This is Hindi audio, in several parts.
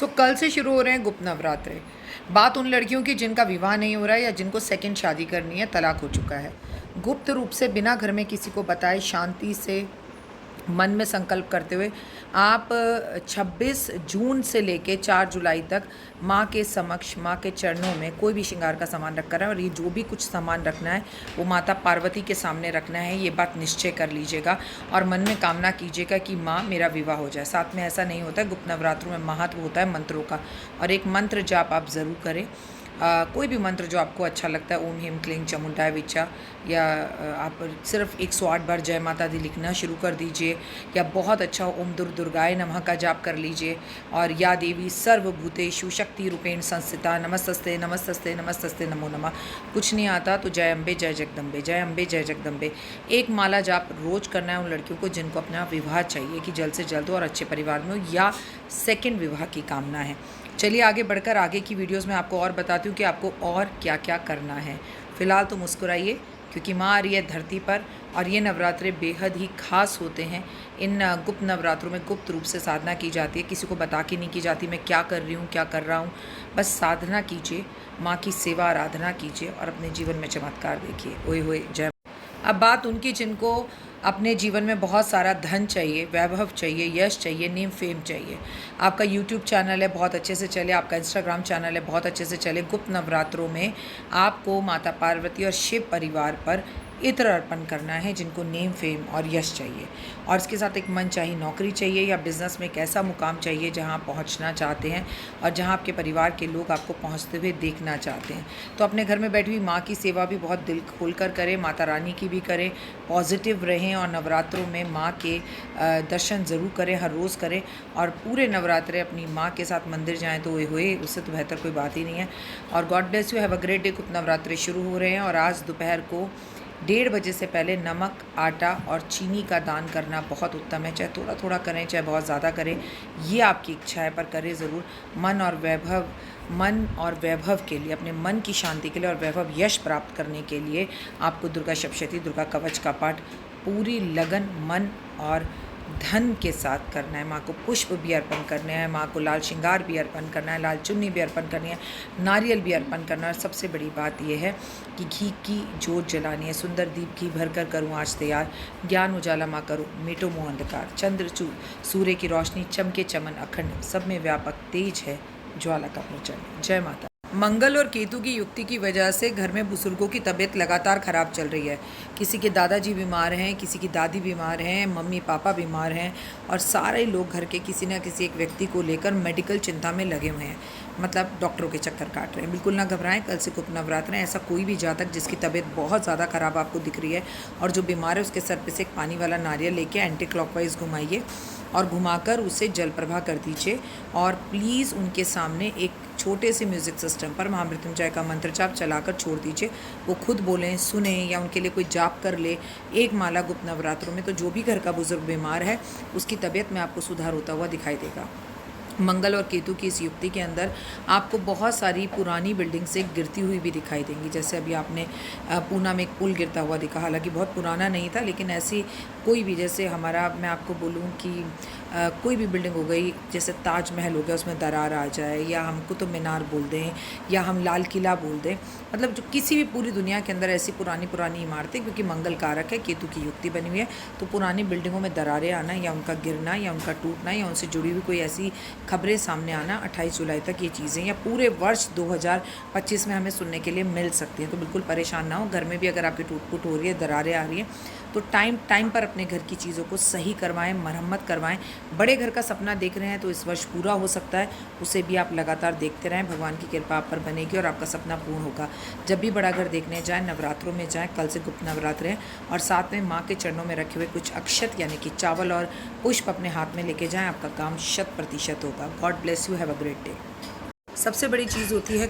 कल से शुरू हो रहे हैं गुप्त नवरात्रे। बात उन लड़कियों की जिनका विवाह नहीं हो रहा है या जिनको सेकंड शादी करनी है, तलाक हो चुका है। गुप्त रूप से बिना घर में किसी को बताए शांति से मन में संकल्प करते हुए आप 26 जून से लेके 4 जुलाई तक माँ के समक्ष, माँ के चरणों में कोई भी श्रृंगार का सामान रखकर है, और ये जो भी कुछ सामान रखना है वो माता पार्वती के सामने रखना है। ये बात निश्चय कर लीजिएगा और मन में कामना कीजिएगा कि माँ मेरा विवाह हो जाए। साथ में ऐसा नहीं होता है, गुप्त नवरात्रों में महत्व होता है मंत्रों का, और एक मंत्र जाप आप ज़रूर करें। कोई भी मंत्र जो आपको अच्छा लगता है, ओम ह्रीं क्लीं चामुंडाय विच्चा, या आप सिर्फ 108 बार जय माता दी लिखना शुरू कर दीजिए, या बहुत अच्छा ओम दुर्गाय नमः का जाप कर लीजिए, और या देवी सर्वभूतेषु शक्ति रूपेण संस्थिता नमस्तस्ते नमस्तस्ते नमस्तस्ते नमो नमः। कुछ नहीं आता तो जय अम्बे जय जगदम्बे, जय अम्बे जय जगदम्बे। एक माला जाप रोज़ करना है उन लड़कियों को जिनको अपना विवाह चाहिए कि जल्द से जल्द हो और अच्छे परिवार में हो, या सेकेंड विवाह की कामना है। चलिए आगे बढ़कर आगे की वीडियोस में आपको और बताती हूँ कि आपको और क्या क्या करना है। फ़िलहाल तो मुस्कुराइए, क्योंकि माँ आ रही है धरती पर, और ये नवरात्रे बेहद ही खास होते हैं। इन गुप्त नवरात्रों में गुप्त रूप से साधना की जाती है, किसी को बता के नहीं की जाती मैं क्या कर रही हूँ, क्या कर रहा हूँ। बस साधना कीजिए, माँ की सेवा आराधना कीजिए और अपने जीवन में चमत्कार देखिए। ओए होए जय। अब बात उनकी जिनको अपने जीवन में बहुत सारा धन चाहिए, वैभव चाहिए, यश चाहिए, नेम फेम चाहिए। आपका यूट्यूब चैनल है बहुत अच्छे से चले, आपका इंस्टाग्राम चैनल है बहुत अच्छे से चले। गुप्त नवरात्रों में आपको माता पार्वती और शिव परिवार पर इत्र अर्पण करना है जिनको नेम फेम और यश चाहिए, और इसके साथ एक मनचाही नौकरी चाहिए या बिज़नेस में एक ऐसा मुकाम चाहिए जहां आप पहुंचना चाहते हैं और जहां आपके परिवार के लोग आपको पहुंचते हुए देखना चाहते हैं। तो अपने घर में बैठी हुई माँ की सेवा भी बहुत दिल खोल कर करें, माता रानी की भी करें, पॉजिटिव रहें, और नवरात्रों में माँ के दर्शन ज़रूर करें, हर रोज़ करें, और पूरे नवरात्रे अपनी माँ के साथ मंदिर जाएँ तो हुए, उससे तो बेहतर कोई बात ही नहीं है। और God bless you, have a great day. गुप्त नवरात्रे शुरू हो रहे हैं, और आज दोपहर को 1:30 बजे से पहले नमक, आटा और चीनी का दान करना बहुत उत्तम है। चाहे थोड़ा थोड़ा करें, चाहे बहुत ज़्यादा करें, ये आपकी इच्छा है, पर करें ज़रूर। मन और वैभव के लिए, अपने मन की शांति के लिए और वैभव यश प्राप्त करने के लिए आपको दुर्गा सप्तशती, दुर्गा कवच का पाठ पूरी लगन, मन और धन के साथ करना है। माँ को पुष्प भी अर्पण करने हैं, माँ को लाल श्रृंगार भी अर्पण करना है, लाल चुन्नी भी अर्पण करनी है, नारियल भी अर्पण करना है। और सबसे बड़ी बात यह है कि घी की जोत जलानी है। सुंदर दीप घी भर कर करूँ आज तैयार, ज्ञान उजाला माँ करूँ, मिटो मोह अंधकार। चंद्र सूर्य की रोशनी चमके चमन अखंड, सब में व्यापक तेज है ज्वाला का प्रचंड। जय माता। मंगल और केतु की युक्ति की वजह से घर में बुजुर्गों की तबीयत लगातार ख़राब चल रही है। किसी के दादाजी बीमार हैं, किसी की दादी बीमार हैं, मम्मी पापा बीमार हैं, और सारे लोग घर के किसी न किसी एक व्यक्ति को लेकर मेडिकल चिंता में लगे हुए हैं, मतलब डॉक्टरों के चक्कर काट रहे हैं। बिल्कुल ना घबराएं, कल से गुप्त नवरात्र है। ऐसा कोई भी जातक जिसकी तबीयत बहुत ज़्यादा ख़राब आपको दिख रही है और जो बीमार है, उसके सर पे से एक पानी वाला नारियल लेके एंटी क्लॉकवाइज घुमाइए और घुमाकर उसे जल प्रभा कर दीजिए, और प्लीज़ उनके सामने एक छोटे से म्यूज़िक सिस्टम पर महामृत्युंजय का मंत्र जाप चलाकर छोड़ दीजिए। वो खुद बोलें, सुने, या उनके लिए कोई जाप कर ले एक माला गुप्त नवरात्रों में। तो जो भी घर का बुजुर्ग बीमार है उसकी तबीयत में आपको सुधार होता हुआ दिखाई देगा। मंगल और केतु की इस युक्ति के अंदर आपको बहुत सारी पुरानी बिल्डिंग से गिरती हुई भी दिखाई देंगी। जैसे अभी आपने पूना में एक पुल गिरता हुआ दिखा, हालांकि बहुत पुराना नहीं था, लेकिन ऐसी कोई भी, जैसे हमारा, मैं आपको बोलूं कि कोई भी बिल्डिंग हो गई, जैसे ताजमहल हो गया, उसमें दरार आ जाए, या हम कुतुब मीनार बोल दें, या हम लाल किला बोल दें, मतलब जो किसी भी पूरी दुनिया के अंदर ऐसी पुरानी पुरानी इमारतें, क्योंकि मंगल कारक है, केतु की युक्ति बनी हुई है, तो पुरानी बिल्डिंगों में दरारें आना, या उनका गिरना, या उनका टूटना, या उनसे जुड़ी हुई कोई ऐसी खबरें सामने आना 28 जुलाई तक, ये चीज़ें या पूरे वर्ष 2025 में हमें सुनने के लिए मिल सकती हैं। तो बिल्कुल परेशान ना हो। घर में भी अगर आपकी टूट फूट हो रही है, दरारें आ रही हैं, तो टाइम पर अपने घर की चीज़ों को सही करवाएं, मरम्मत करवाएं। बड़े घर का सपना देख रहे हैं तो इस वर्ष पूरा हो सकता है, उसे भी आप लगातार देखते रहें। भगवान की कृपा आप पर बनेगी और आपका सपना पूर्ण होगा। जब भी बड़ा घर देखने जाएँ, नवरात्रों में जाएँ, कल से गुप्त नवरात्र हैं, और साथ में माँ के चरणों में रखे हुए कुछ अक्षत यानी कि चावल और पुष्प अपने हाथ में लेके जाएँ, आपका काम 100% होगा। God bless you, have a great day. सबसे बड़ी चीज़ होती है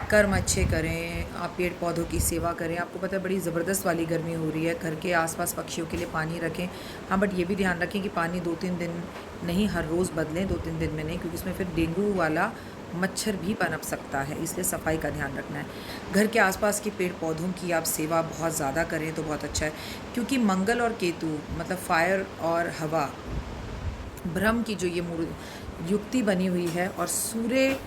कर्म अच्छे करें, आप पेड़ पौधों की सेवा करें। आपको पता है बड़ी ज़बरदस्त वाली गर्मी हो रही है, घर के आसपास पक्षियों के लिए पानी रखें। हाँ, बट ये भी ध्यान रखें कि पानी 2-3 दिन नहीं, हर रोज़ बदलें, 2-3 दिन में नहीं, क्योंकि उसमें फिर डेंगू वाला मच्छर भी पनप सकता है, इसलिए सफाई का ध्यान रखना है। घर के आसपास के पेड़ पौधों की आप सेवा बहुत ज़्यादा करें तो बहुत अच्छा है, क्योंकि मंगल और केतु मतलब फायर और हवा, ब्रह्म की जो युक्ति बनी हुई है और सूर्य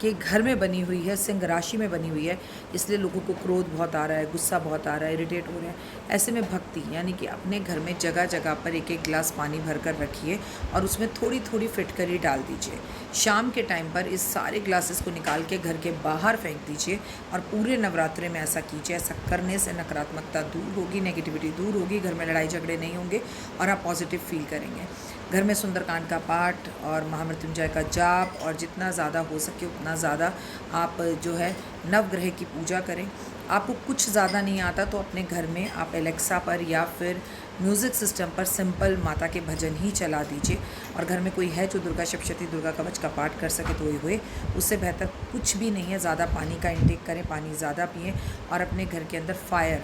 के घर में बनी हुई है, सिंह राशि में बनी हुई है, इसलिए लोगों को क्रोध बहुत आ रहा है, गुस्सा बहुत आ रहा है, इरिटेट हो रहा है। ऐसे में भक्ति यानी कि अपने घर में जगह जगह पर एक एक गिलास पानी भर कर रखिए और उसमें थोड़ी थोड़ी फिटकरी डाल दीजिए। शाम के टाइम पर इस सारे ग्लासेस को निकाल के घर के बाहर फेंक दीजिए और पूरे नवरात्रे में ऐसा कीजिए। ऐसा करने से नकारात्मकता दूर होगी, नेगेटिविटी दूर होगी, घर में लड़ाई झगड़े नहीं होंगे और आप पॉजिटिव फील करेंगे। घर में सुंदरकांड का पाठ और महामृत्युंजय का जाप और जितना ज़्यादा हो सके उतना ज़्यादा आप जो है नवग्रह की पूजा करें। आपको कुछ ज़्यादा नहीं आता तो अपने घर में आप एलेक्सा पर या फिर म्यूज़िक सिस्टम पर सिंपल माता के भजन ही चला दीजिए। और घर में कोई है जो दुर्गा सप्तशती दुर्गा कवच का पाठ कर सके तो हुए, उससे बेहतर कुछ भी नहीं है। ज़्यादा पानी का इंटेक करें, पानी ज़्यादा पिएँ और अपने घर के अंदर फायर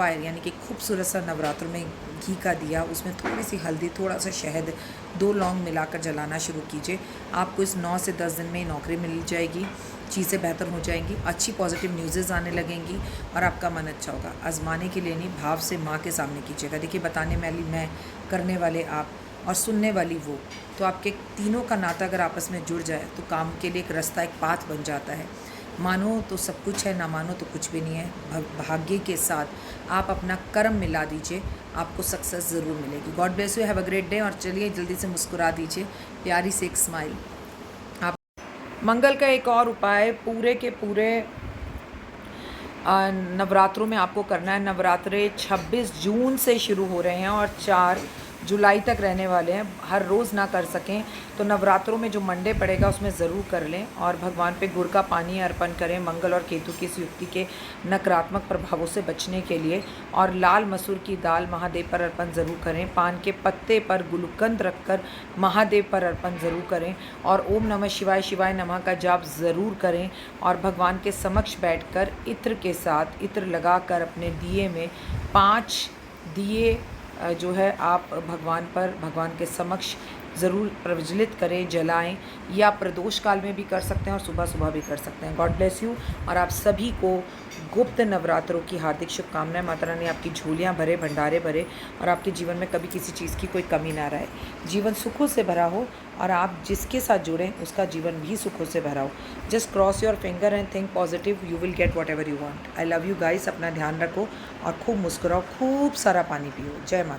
यानी कि खूबसूरत सा नवरात्र में घी का दिया, उसमें थोड़ी सी हल्दी, थोड़ा सा शहद, 2 लौंग मिलाकर जलाना शुरू कीजिए। आपको इस 9 से 10 दिन में नौकरी मिल जाएगी, चीज़ें बेहतर हो जाएंगी, अच्छी पॉजिटिव न्यूज़ेज़ आने लगेंगी और आपका मन अच्छा होगा। आजमाने के लिए नहीं, भाव से माँ के सामने कीजिएगा। देखिए, बताने वाली मैं, करने वाले आप और सुनने वाली वो, तो आपके तीनों का नाता अगर आपस में जुड़ जाए तो काम के लिए एक रास्ता, एक पाथ बन जाता है। मानो तो सब कुछ है, ना मानो तो कुछ भी नहीं है। भाग्य के साथ आप अपना कर्म मिला दीजिए, आपको सक्सेस ज़रूर मिलेगी। God bless you, have a great day. और चलिए जल्दी से मुस्कुरा दीजिए, प्यारी से एक स्माइल। आप मंगल का एक और उपाय पूरे के पूरे नवरात्रों में आपको करना है। नवरात्रे 26 जून से शुरू हो रहे हैं और 4 जुलाई तक रहने वाले हैं। हर रोज़ ना कर सकें तो नवरात्रों में जो मंडे पड़ेगा उसमें ज़रूर कर लें और भगवान पे गुड़ का पानी अर्पण करें मंगल और केतु की इस युक्ति के नकारात्मक प्रभावों से बचने के लिए। और लाल मसूर की दाल महादेव पर अर्पण ज़रूर करें। पान के पत्ते पर गुलकंद रखकर महादेव पर अर्पण ज़रूर करें और ओम नमः शिवाय शिवाय नमः का जाप ज़रूर करें। और भगवान के समक्ष बैठकर इत्र के साथ इत्र लगाकर अपने दिए में 5 दिए जो है आप भगवान के समक्ष ज़रूर प्रज्वलित करें, जलाएं, या प्रदोष काल में भी कर सकते हैं और सुबह सुबह भी कर सकते हैं। गॉड ब्लेस यू और आप सभी को गुप्त नवरात्रों की हार्दिक शुभकामनाएं। माता रानी आपकी झोलियाँ भरे, भंडारे भरे और आपके जीवन में कभी किसी चीज़ की कोई कमी ना रहे। जीवन सुखों से भरा हो और आप जिसके साथ जुड़ें उसका जीवन भी सुखों से भरा हो। Just cross your finger and think positive, you will get what ever you want. I love you guys. अपना ध्यान रखो और खूब मुस्कुराओ, खूब सारा पानी पियो। जय माता।